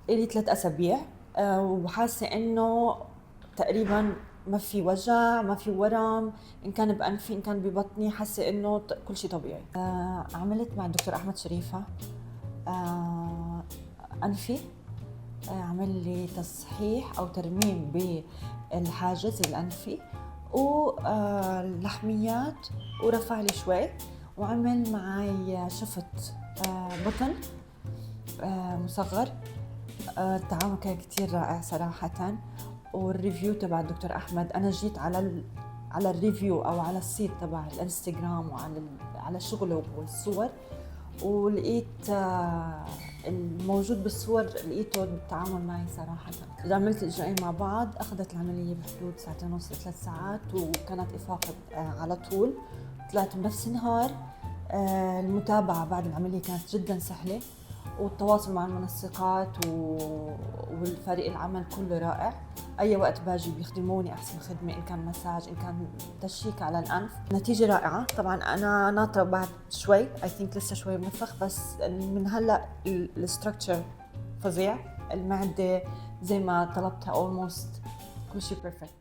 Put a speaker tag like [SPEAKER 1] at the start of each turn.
[SPEAKER 1] إلي 3 أسابيع وحاسة إنه تقريبا ما في وجع، ما في ورم، إن كان بأنفي إن كان ببطني، حاسة إنه كل شيء طبيعي. عملت مع الدكتور أحمد شريفة أنفي، عمل لي تصحيح أو ترميم بالحاجز الأنفي واللحميات ورفع لي شوي، وعمل معي شفت بطن مصغر. التعامل كان كتير رائع صراحة. والريفيو تبع الدكتور أحمد، أنا جيت على الريفيو أو على السيت تبع الانستغرام على شغله والصور، ولقيت الموجود بالصور لقيته بالتعامل معي صراحة. إذا عملت الإجراءين مع بعض أخذت العملية بحدود 2.5 ل3 ساعات، وكانت إفاقة على طول. طلعت بنفس النهار. المتابعة بعد العملية كانت جدا سهلة، والتواصل مع المنسقات والفريق العمل كله رائع. أي وقت باجي بيخدموني أحسن خدمة، إن كان مساج إن كان تشيك على الأنف. نتيجة رائعة. طبعا أنا ناطرة بعد شوي، I think لسه شوي بنفخ، بس من هلأ الستركتشر فظيع. المعدة زي ما طلبتها almost كل شيء perfect.